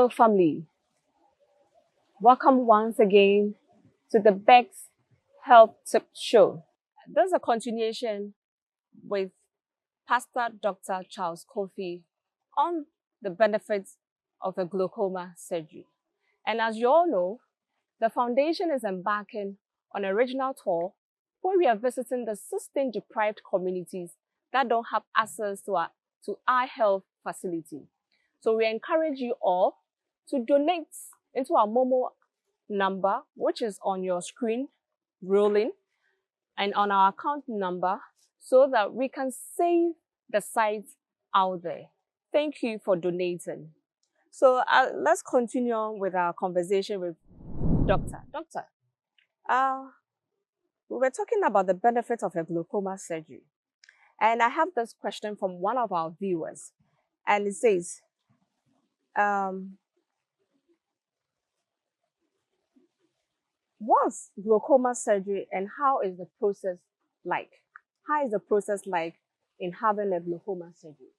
Hello, family. Welcome once again to the Becks Health Tip Show. This is a continuation with Pastor Dr. Charles Kofi on the benefits of a glaucoma surgery. And as you all know, the foundation is embarking on a regional tour where we are visiting the 16 deprived communities that don't have access to eye health facility. So we encourage you all to donate into our Momo number, which is on your screen rolling, and on our account number, so that we can save the sites out there. Thank you for donating. So let's continue on with our conversation with Doctor. Doctor, we were talking about the benefits of a glaucoma surgery. And I have this question from one of our viewers. And it says, what's glaucoma surgery and how is the process like? How is the process like in having a glaucoma surgery?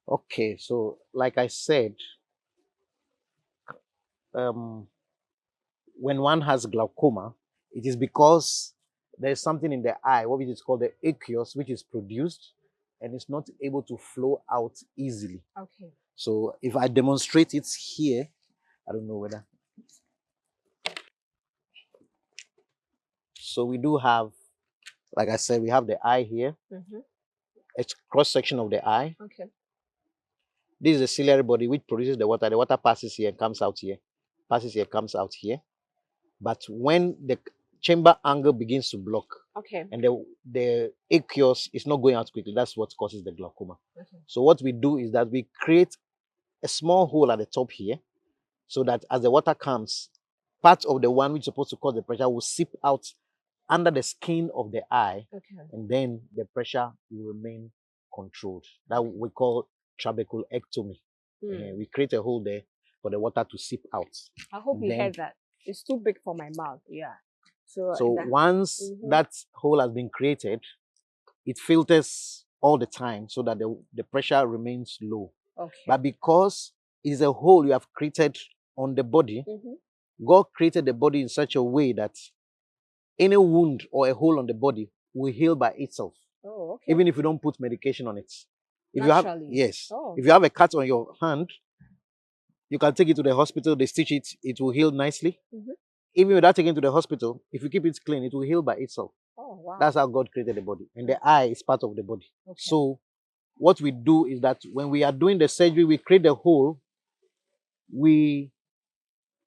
Okay, so like I said, when one has glaucoma, it is because there's something in the eye, what is called the aqueous, which is produced and it's not able to flow out easily. Okay. So if I demonstrate it here, I don't know whether. So we do have, like I said, we have the eye here. It's cross-section of the eye. Okay. This is the ciliary body which produces the water. The water passes here and comes out here. Passes here, comes out here. But when the chamber angle begins to block, okay, and the aqueous is not going out quickly, that's what causes the glaucoma. Okay. So what we do is that we create a small hole at the top here, so that as the water comes, part of the one which is supposed to cause the pressure will seep out under the skin of the eye, Okay. and then the pressure will remain controlled. That we call trabeculectomy. We create a hole there for the water to seep out. I hope you heard that. It's too big for my mouth. Yeah. So once that hole has been created, it filters all the time so that the pressure remains low. Okay. But because it's a hole you have created on the body, God created the body in such a way that any wound or a hole on the body will heal by itself. Oh, okay. Even if you don't put medication on it. If naturally. you have, yes. Oh. If you have a cut on your hand, you can take it to the hospital, they stitch it, it will heal nicely. Even without taking it to the hospital, if you keep it clean, it will heal by itself. Oh, wow. That's how God created the body. And the eye is part of the body. Okay. So what we do is that when we are doing the surgery, we create the hole, we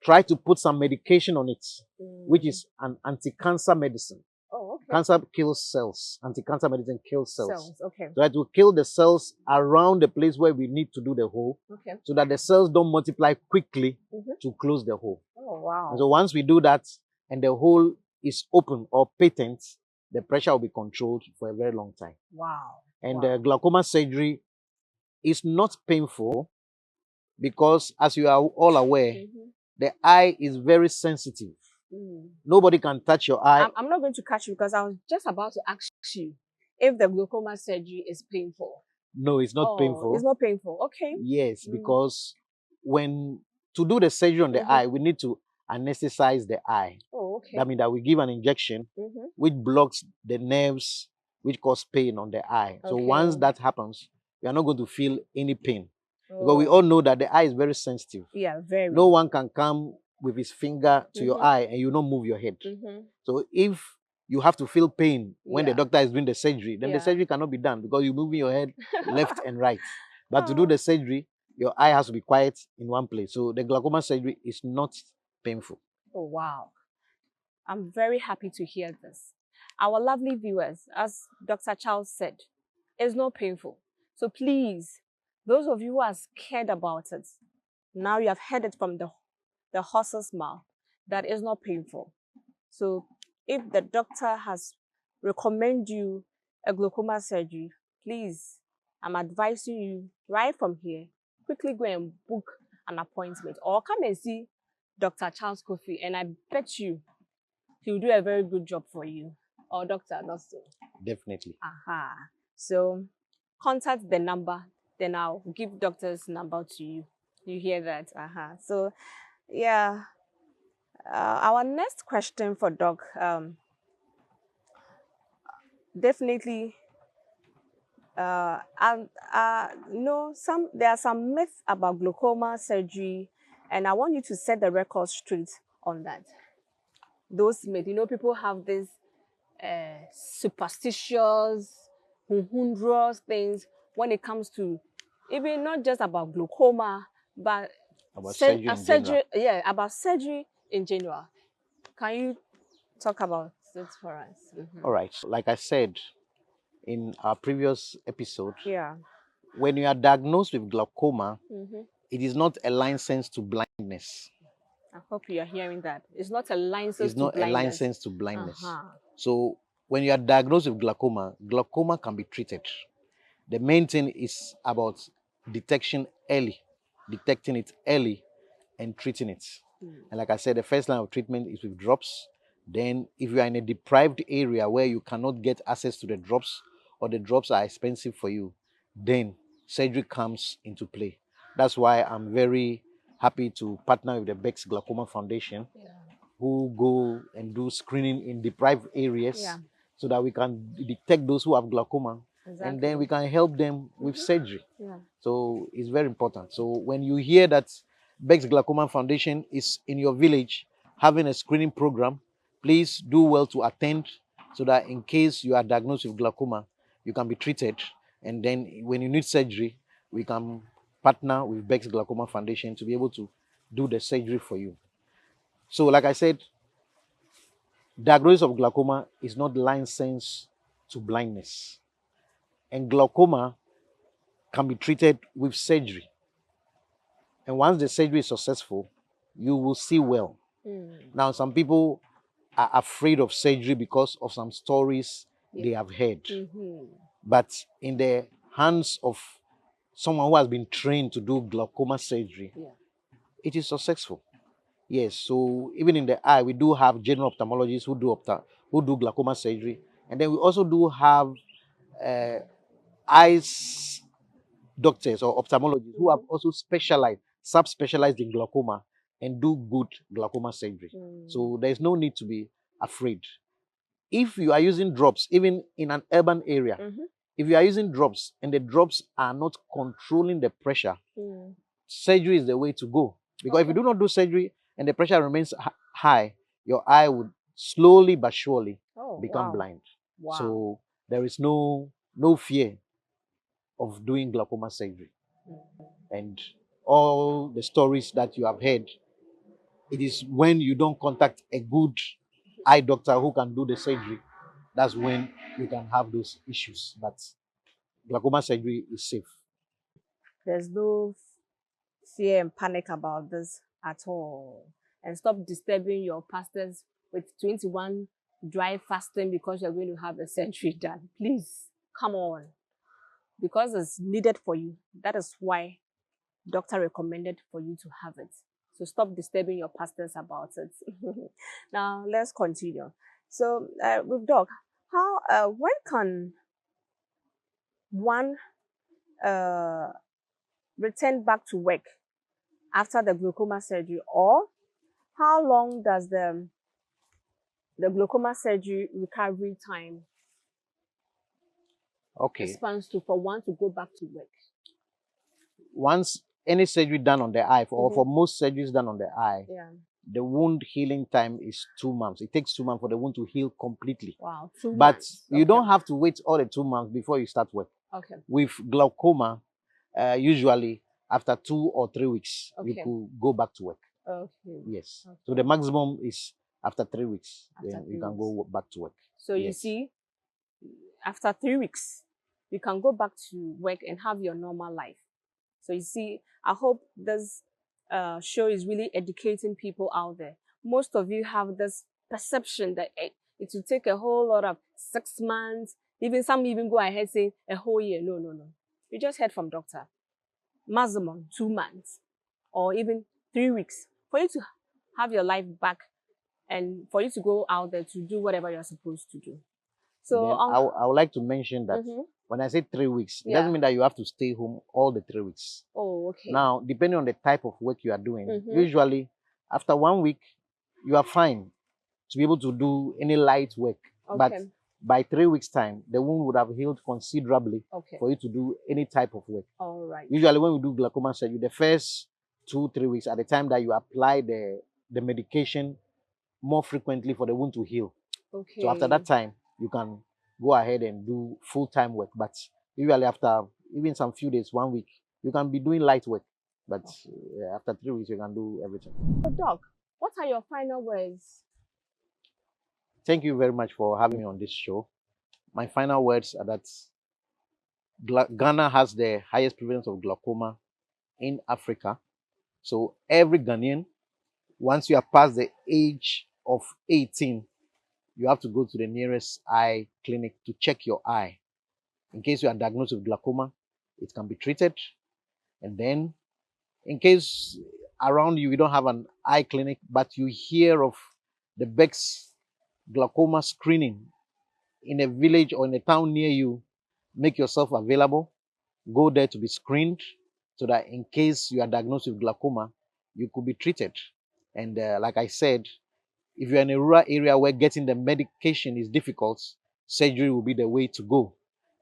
try to put some medication on it, which is an anti-cancer medicine. Oh, okay. Cancer kills cells. Anti-cancer medicine kills cells. Okay. So that will kill the cells around the place where we need to do the hole, okay, so that the cells don't multiply quickly to close the hole. Oh, wow. And so once we do that and the hole is open or patent, the pressure will be controlled for a very long time. Wow. And the glaucoma surgery is not painful because, as you are all aware, the eye is very sensitive. Nobody can touch your eye. I'm not going to catch you because I was just about to ask you if the glaucoma surgery is painful. No, it's not painful. It's not painful. Okay. Yes, because to do the surgery on the eye, we need to anesthetize the eye. Oh, okay. That means that we give an injection which blocks the nerves which cause pain on the eye. So once that happens, we are not going to feel any pain. Because we all know that the eye is very sensitive. Yeah, very. No one can come with his finger to your eye and you not move your head. So if you have to feel pain when the doctor is doing the surgery, then the surgery cannot be done because you're moving your head left and right. But to do the surgery, your eye has to be quiet in one place. So the glaucoma surgery is not painful. Oh, wow. I'm very happy to hear this. Our lovely viewers, as Dr. Charles said, it's not painful. So please, those of you who are scared about it, now you have heard it from the horse's mouth that is not painful. So if the doctor has recommended you a glaucoma surgery, please, I'm advising you right from here, quickly go and book an appointment or come and see Dr. Charles Kofi, and I bet you he'll do a very good job for you. Or doctor, not so. Definitely. So contact the number, then I'll give doctor's number to you. You hear that? So, yeah. Our next question for Doc, definitely, and there are some myths about glaucoma surgery, and I want you to set the record straight on that. Those myths, people have this superstitious, hundrous things when it comes to even not just about glaucoma, but About surgery in general. about surgery in general. Can you talk about it for us? All right. Like I said in our previous episode, Yeah. when you are diagnosed with glaucoma, Mm-hmm. it is not a license to blindness. I hope you are hearing that. It's not a license It's to not a blindness. license to blindness. Uh-huh. So when you are diagnosed with glaucoma can be treated. The main thing is about detecting it early and treating it. And like I said, the first line of treatment is with drops. Then if you are in a deprived area where you cannot get access to the drops or the drops are expensive for you, then surgery comes into play. That's why I'm very happy to partner with the Becks Glaucoma Foundation, who go and do screening in deprived areas so that we can detect those who have glaucoma, and then we can help them with surgery. So it's very important. So when you hear that Becks Glaucoma Foundation is in your village having a screening program, please do well to attend so that in case you are diagnosed with glaucoma, you can be treated. And then when you need surgery, we can partner with Becks Glaucoma Foundation to be able to do the surgery for you. So like I said, diagnosis of glaucoma is not licensed to blindness. And glaucoma can be treated with surgery. And once the surgery is successful, you will see well. Now, some people are afraid of surgery because of some stories they have heard. But in the hands of someone who has been trained to do glaucoma surgery, it is successful. Yes, so even in the eye, we do have general ophthalmologists who do glaucoma surgery. And then we also do have eyes doctors or ophthalmologists who have also subspecialized in glaucoma and do good glaucoma surgery. So there's no need to be afraid. If you are using drops, even in an urban area, if you are using drops and the drops are not controlling the pressure, surgery is the way to go. Because if you do not do surgery and the pressure remains high, your eye would slowly but surely become blind. So there is no fear of doing glaucoma surgery. And all the stories that you have heard, it is when you don't contact a good eye doctor who can do the surgery, that's when you can have those issues. But glaucoma surgery is safe. There's no fear and panic about this at all. And stop disturbing your pastors with 21 dry fasting because you're going to have a surgery done. Please, come on. Because it's needed for you. That is why doctor recommended for you to have it. So stop disturbing your pastors about it. Now, let's continue. So, with Doc, when can one return back to work after the glaucoma surgery, or how long does the glaucoma surgery recovery time spans to for one to go back to work? Once any surgery done on the eye, or for most surgeries done on the eye, the wound healing time is 2 months. It takes 2 months for the wound to heal completely. Wow, 2 months. But you don't have to wait all the 2 months before you start work. Okay. With glaucoma, usually after 2 or 3 weeks, you could go back to work. Okay. Yes. Okay. So the maximum is after 3 weeks, then you can go back to work. So you see, after 3 weeks, you can go back to work and have your normal life. So you see, I hope this show is really educating people out there. Most of you have this perception that it will take a whole lot of 6 months, even some even go ahead saying a whole year. No. You just heard from doctor. Maximum 2 months or even 3 weeks for you to have your life back and for you to go out there to do whatever you're supposed to do. So I would like to mention that When I say 3 weeks, it Yeah. doesn't mean that you have to stay home all the 3 weeks. Oh, okay. Now, depending on the type of work you are doing, usually after 1 week, you are fine to be able to do any light work. Okay. But by 3 weeks' time, the wound would have healed considerably for you to do any type of work. All right. Usually, when we do glaucoma surgery, the first 2-3 weeks at the time that you apply the medication more frequently for the wound to heal. Okay. So after that time, you can go ahead and do full-time work. But usually after even some few days, 1 week, you can be doing light work. But after 3 weeks, you can do everything. So, Doc, what are your final words? Thank you very much for having me on this show. My final words are that Ghana has the highest prevalence of glaucoma in Africa. So every Ghanaian, once you are past the age of 18, you have to go to the nearest eye clinic to check your eye. In case you are diagnosed with glaucoma, it can be treated. And then, in case around you don't have an eye clinic, but you hear of the Becks glaucoma screening in a village or in a town near you, make yourself available. Go there to be screened so that in case you are diagnosed with glaucoma, you could be treated. And like I said, if you're in a rural area where getting the medication is difficult, surgery will be the way to go.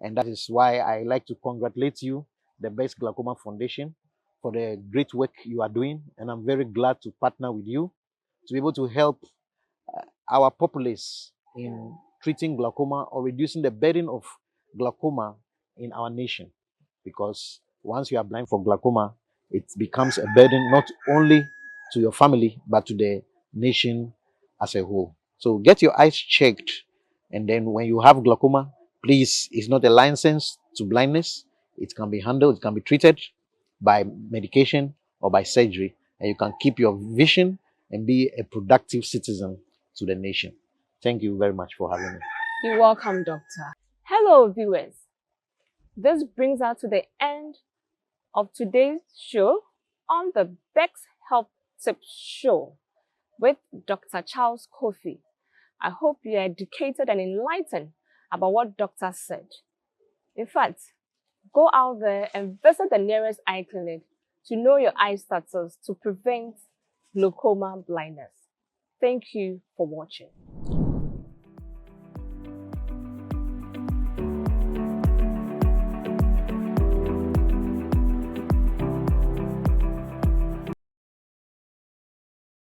And that is why I like to congratulate you, the Becks Glaucoma Foundation, for the great work you are doing. And I'm very glad to partner with you to be able to help our populace in treating glaucoma or reducing the burden of glaucoma in our nation. Because once you are blind from glaucoma, it becomes a burden not only to your family, but to the nation as a whole. So get your eyes checked. And then when you have glaucoma, please, it's not a license to blindness. It can be handled, it can be treated by medication or by surgery. And you can keep your vision and be a productive citizen to the nation. Thank you very much for having me. You're welcome, Doctor. Hello, viewers. This brings us to the end of today's show on the Becks Health Tips Show with Dr. Charles Kofi. I hope you are educated and enlightened about what Doctor said. In fact, go out there and visit the nearest eye clinic to know your eye status to prevent glaucoma blindness. Thank you for watching.